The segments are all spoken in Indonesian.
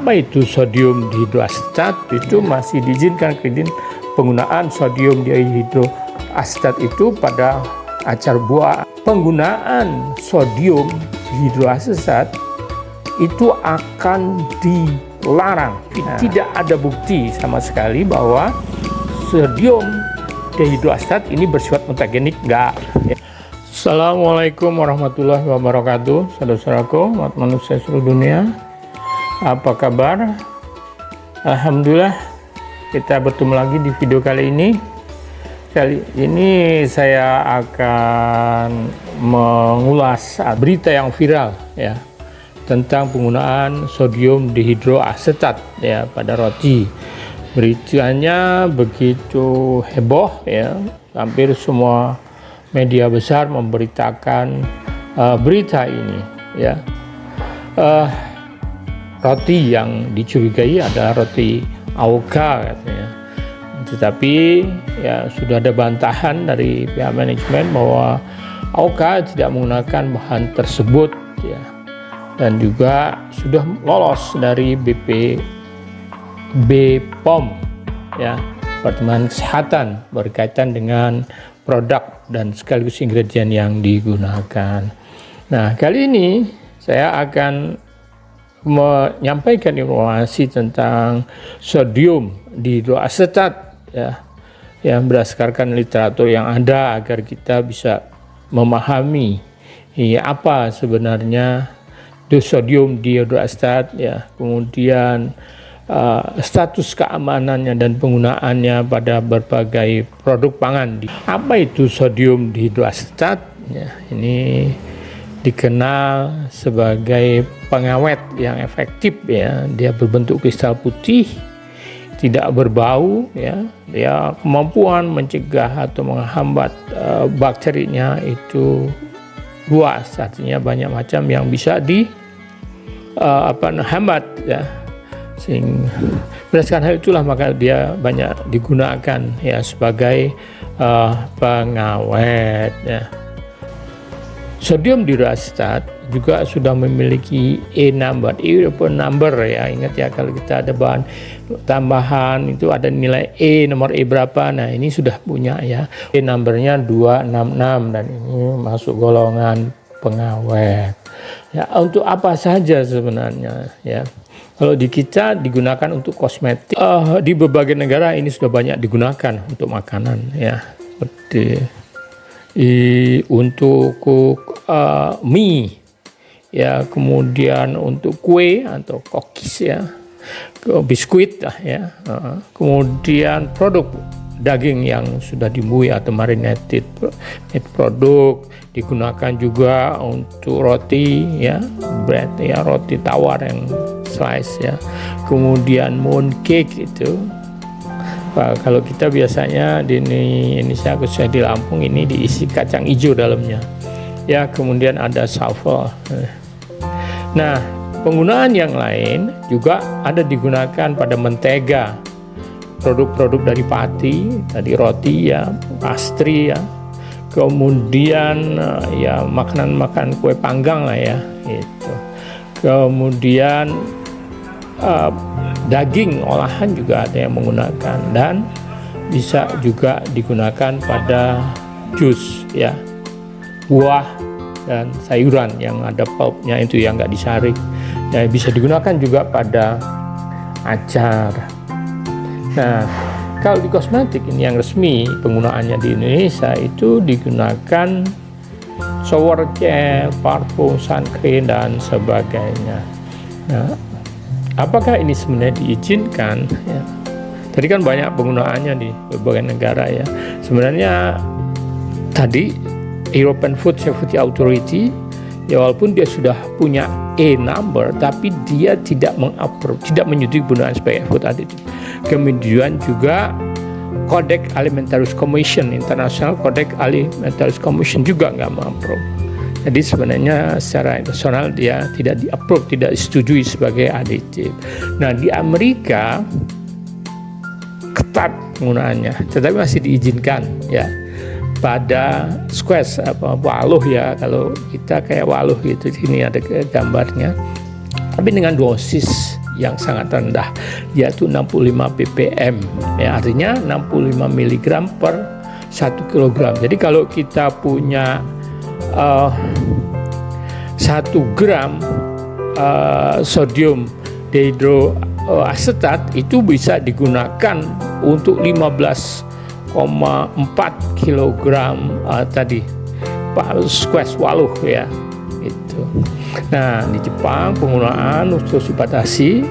Apa itu sodium dihidroasetat? Itu masih diizinkan penggunaan sodium dihidroasetat itu pada acar buah. Penggunaan sodium dihidroasetat itu akan dilarang. Tidak ada bukti sama sekali bahwa sodium dihidroasetat ini bersifat mutagenik, enggak. Assalamualaikum warahmatullahi wabarakatuh, saudara-saudaraku, umat manusia seluruh dunia. Apa kabar? Alhamdulillah, kita bertemu lagi di video kali ini. Kali ini saya akan mengulas berita yang viral ya tentang penggunaan sodium dihidroasetat ya pada roti. Beritanya begitu heboh ya, hampir semua media besar memberitakan berita ini ya. Roti yang dicurigai adalah roti AOKA katanya. Tetapi ya sudah ada bantahan dari pihak manajemen bahwa AOKA tidak menggunakan bahan tersebut ya. Dan juga sudah lolos dari BPOM ya, Departemen Kesehatan, berkaitan dengan produk dan sekaligus ingredient yang digunakan. Nah, kali ini saya akan menyampaikan informasi tentang sodium dihidroasetat ya, yang berdasarkan literatur yang ada agar kita bisa memahami apa sebenarnya itu sodium dihidroasetat ya, kemudian status keamanannya dan penggunaannya pada berbagai produk pangan. Apa itu sodium dihidroasetat? Ya, ini dikenal sebagai pengawet yang efektif ya. Dia berbentuk kristal putih, tidak berbau ya. Dia kemampuan mencegah atau menghambat bakterinya itu luas, artinya banyak macam yang bisa hambat ya. Berdasarkan hal itulah maka dia banyak digunakan ya sebagai pengawet ya. Sodium dihidroasetat juga sudah memiliki European number ya. Ingat ya, kalau kita ada bahan tambahan itu ada nilai nomor berapa. Nah, ini sudah punya ya. Numbernya 266 dan ini masuk golongan pengawet. Ya, untuk apa saja sebenarnya ya. Kalau di kita digunakan untuk kosmetik. Di berbagai negara ini sudah banyak digunakan untuk makanan ya. Seperti untuk mie ya, kemudian untuk kue atau cookies ya, biskuit lah ya, kemudian produk daging yang sudah dibumbui atau marinated produk digunakan juga untuk roti ya, bread ya, roti tawar yang slice ya, kemudian mooncake itu. Kalau kita biasanya di Indonesia, khususnya di Lampung, ini diisi kacang hijau dalamnya ya, kemudian ada shuffle. Nah, penggunaan yang lain juga ada digunakan pada mentega, produk-produk dari pati, tadi roti ya, pastry ya, kemudian ya makanan kue panggang lah ya itu, kemudian daging olahan juga ada yang menggunakan, dan bisa juga digunakan pada jus ya, buah dan sayuran yang ada pulpnya itu yang nggak disaring ya, bisa digunakan juga pada acar. Nah, kalau di kosmetik ini yang resmi penggunaannya di Indonesia itu digunakan shower gel, parfum, sun cream dan sebagainya. Nah, apakah ini sebenarnya diizinkan ya? Tadi kan banyak penggunaannya di berbagai negara ya. Sebenarnya tadi European Food Safety Authority ya, walaupun dia sudah punya number, tapi dia tidak menyetujui penggunaan sebagai food additive. Kemudian juga Codex Alimentarius Commission, International Codex Alimentarius Commission juga nggak mengapprove. Jadi sebenarnya secara internasional dia tidak di-approve, tidak disetujui sebagai aditif. Nah, di Amerika ketat penggunaannya, tetapi masih diizinkan ya pada squash waluh ya, kalau kita kayak waluh gitu, sini ada gambarnya, tapi dengan dosis yang sangat rendah, yaitu 65 ppm, ya, artinya 65 mg per 1 kg. Jadi kalau kita punya 1 gram sodium dihidroasetat itu bisa digunakan untuk 15,4 kg tadi squash waluh, ya itu. Nah, di Jepang penggunaan khusus dibatasi,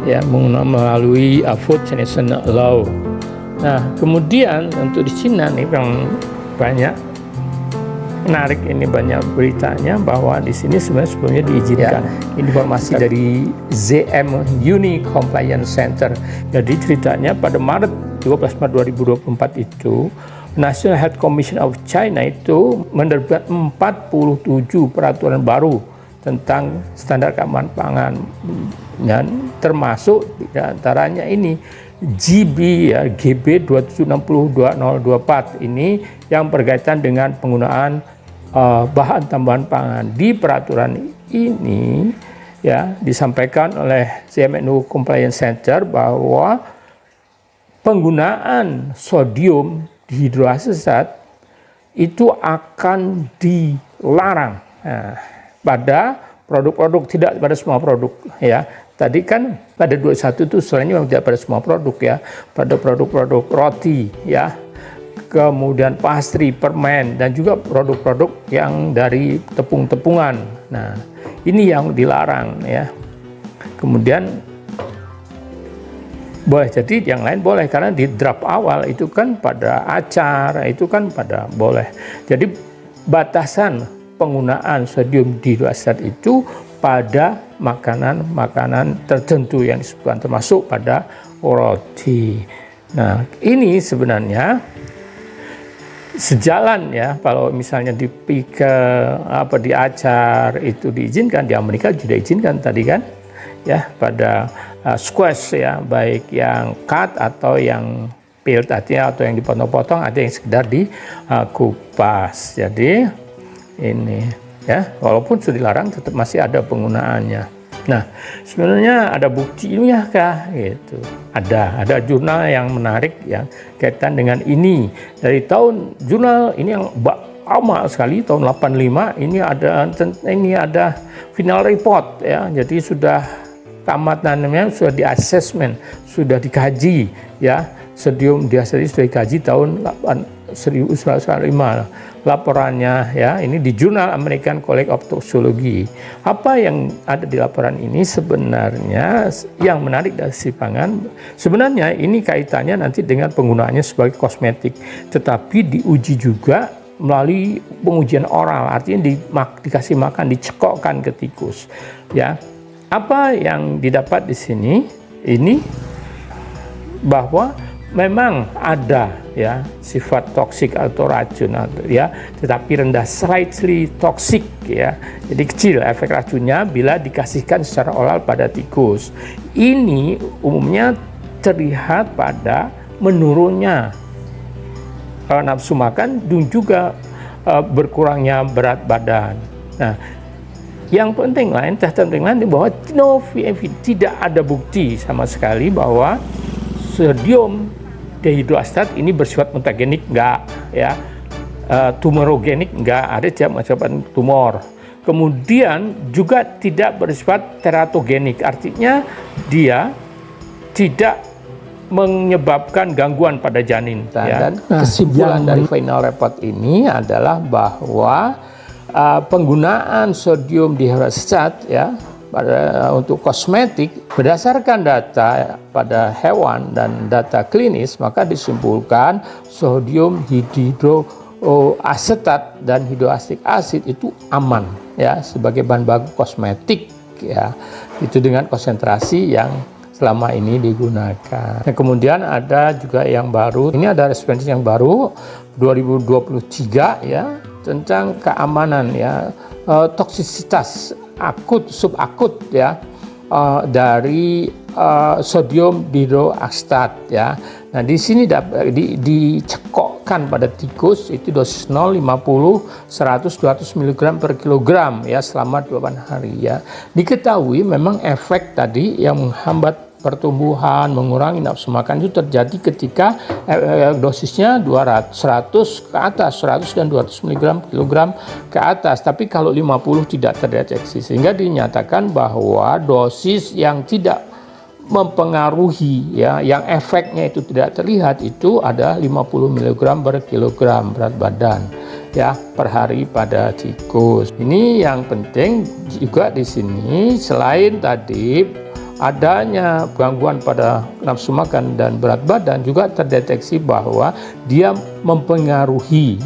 ya melalui Food Sanitation Law. Nah, kemudian untuk di Cina nih yang banyak menarik, ini banyak beritanya bahwa di sini sebelumnya diizinkan. Informasi dari ZM Uni Compliance Center. Jadi ceritanya pada Maret 12 Maret 2024 itu National Health Commission of China itu menerbitkan 47 peraturan baru tentang standar keamanan pangan, dan termasuk diantaranya ini GB, ya, GB 2760-2024 ini yang berkaitan dengan penggunaan bahan tambahan pangan. Di peraturan ini, ya, disampaikan oleh CMNU Compliance Center bahwa penggunaan sodium dihidroasetat itu akan dilarang pada produk-produk, tidak pada semua produk, ya. Tadi kan pada 21 itu sebenarnya memang tidak pada semua produk, ya, pada produk-produk roti, ya, kemudian pastry, permen, dan juga produk-produk yang dari tepung-tepungan. Nah, ini yang dilarang, ya. Kemudian boleh jadi yang lain boleh, karena di draft awal itu kan pada acar, itu kan pada boleh. Jadi batasan penggunaan sodium dihidroasetat itu pada makanan-makanan tertentu yang disebutkan, termasuk pada roti. Nah, ini sebenarnya sejalan, ya, kalau misalnya di di acar itu diizinkan, di Amerika juga diizinkan tadi kan, ya, pada squash, ya, baik yang cut atau yang peel tadi, atau yang dipotong-potong, ada yang sekedar dikupas. Jadi ini, ya, walaupun sudah dilarang tetap masih ada penggunaannya. Nah, sebenarnya ada bukti ilmiah kah? Gitu. Ada jurnal yang menarik yang kaitan dengan ini. Dari jurnal ini yang lama sekali, tahun 85, ini ada final report, ya. Jadi sudah tamat, namanya sudah di assessment, sudah dikaji, ya. Sodium dihidroasetat sudah dikaji tahun 1905 laporannya, ya, ini di jurnal American College of Toxicology. Apa yang ada di laporan ini sebenarnya yang menarik dari sisi pangan, sebenarnya ini kaitannya nanti dengan penggunaannya sebagai kosmetik, tetapi diuji juga melalui pengujian oral, artinya dikasih makan, dicekokkan ke tikus, ya. Apa yang didapat di sini ini bahwa memang ada, ya, sifat toksik atau racun, ya, tetapi rendah, slightly toxic, ya. Jadi kecil efek racunnya bila dikasihkan secara oral pada tikus. Ini umumnya terlihat pada menurunnya nafsu makan dan juga berkurangnya berat badan. Nah, yang penting lain, bahwa tidak ada bukti sama sekali bahwa sodium dihidroasetat ini bersifat mutagenik, enggak, ya, tumorogenik, enggak, ada tidak menyebabkan tumor. Kemudian juga tidak bersifat teratogenik, artinya dia tidak menyebabkan gangguan pada janin. Dan kesimpulan dari final report ini adalah bahwa penggunaan sodium dihidroasetat, ya, untuk kosmetik berdasarkan data pada hewan dan data klinis, maka disimpulkan sodium hidroasetat dan hidroasetik asid itu aman, ya, sebagai bahan baku kosmetik, ya, itu dengan konsentrasi yang selama ini digunakan. Nah, kemudian ada juga yang baru, ini ada referensi yang baru 2023, ya, tentang keamanan, ya, toksisitas akut, subakut, ya, dari sodium boroacetat ya. Nah, di sini dicekokkan pada tikus itu dosis 0, 50, 100, 200 mg per kilogram ya selama 8 hari ya. Diketahui memang efek tadi yang menghambat pertumbuhan, mengurangi nafsu makan itu terjadi ketika dosisnya 100 ke atas, 100 dan 200 mg kilogram ke atas. Tapi kalau 50 tidak terdeteksi, sehingga dinyatakan bahwa dosis yang tidak mempengaruhi ya, yang efeknya itu tidak terlihat itu ada 50 mg per kilogram berat badan ya per hari pada tikus. Ini yang penting juga di sini, selain tadi adanya gangguan pada nafsu makan dan berat badan, juga terdeteksi bahwa dia mempengaruhi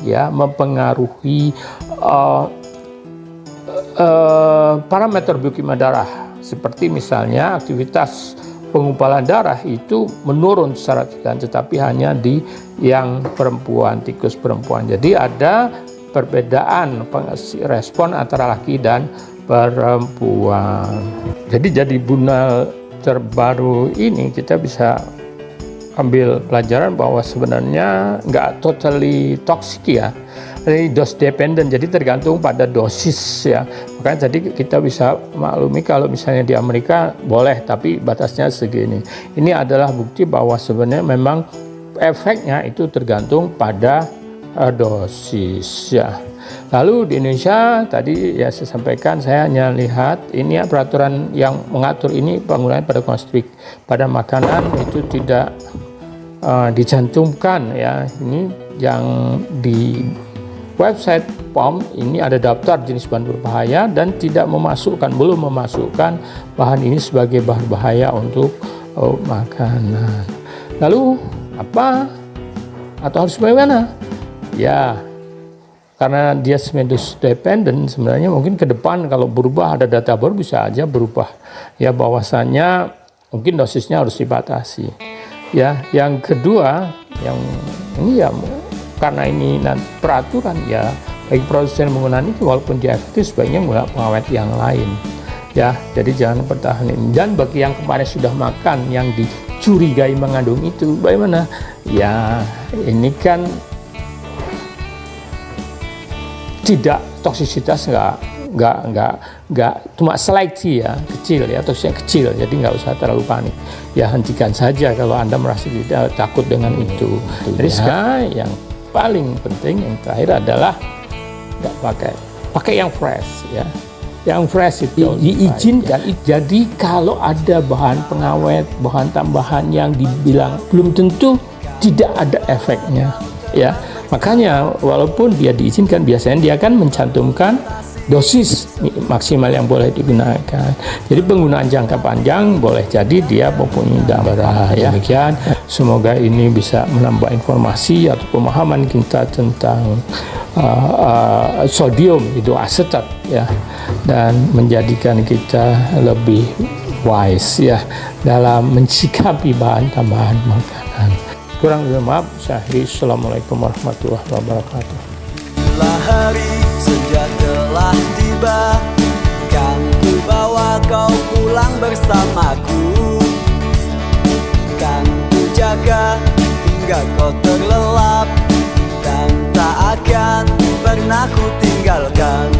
parameter biokimia darah, seperti misalnya aktivitas pengumpulan darah itu menurun secara signifikan, tetapi hanya di yang perempuan, tikus perempuan. Jadi ada perbedaan respon antara laki dan perempuan. Jadi bunal terbaru ini kita bisa ambil pelajaran bahwa sebenarnya nggak totally toxic ya. Ini dose dependent, jadi tergantung pada dosis ya. Makanya tadi kita bisa maklumi kalau misalnya di Amerika boleh, tapi batasnya segini. Ini adalah bukti bahwa sebenarnya memang efeknya itu tergantung pada dosis ya. Lalu di Indonesia tadi ya saya sampaikan, saya hanya lihat ini ya, peraturan yang mengatur ini penggunaan pada konsumsi pada makanan itu tidak dicantumkan ya. Ini yang di website POM ini ada daftar jenis bahan berbahaya dan belum memasukkan bahan ini sebagai bahan bahaya untuk makanan. Lalu apa atau harus bagaimana? Ya, karena dia dose dependent, sebenarnya mungkin ke depan kalau berubah ada data baru bisa aja berubah ya, bahwasannya mungkin dosisnya harus dibatasi ya. Yang kedua, yang ini ya karena ini peraturan ya, bagi produsen menggunakan itu walaupun dia efektif sebaiknya menggunakan pengawet yang lain ya. Jadi jangan pertahanan ini. Dan bagi yang kemarin sudah makan yang dicurigai mengandung itu bagaimana ya, ini kan tidak toksisitas nggak cuma seleksi ya, kecil ya, toksisnya kecil, jadi nggak usah terlalu panik ya, hentikan saja kalau Anda merasa tidak takut dengan itu. Jadi sekarang yang paling penting yang terakhir adalah nggak pakai yang fresh ya, yang fresh itu diizinkan. Jadi kalau ada bahan pengawet, bahan tambahan yang dibilang belum tentu tidak ada efeknya ya. Makanya walaupun dia diizinkan, biasanya dia akan mencantumkan dosis maksimal yang boleh digunakan. Jadi penggunaan jangka panjang boleh jadi dia mempunyai dampak ya. Demikian, semoga ini bisa menambah informasi atau pemahaman kita tentang sodium hidroasetat ya, dan menjadikan kita lebih wise ya dalam mencikapi bahan tambahan makanan. Kurang lebih maaf, saya akhiri. Assalamualaikum warahmatullahi wabarakatuh. Bila hari senja telah tiba, kan ku bawa kau pulang bersamaku, kan ku jaga hingga kau terlelap, dan tak akan pernah ku tinggalkan.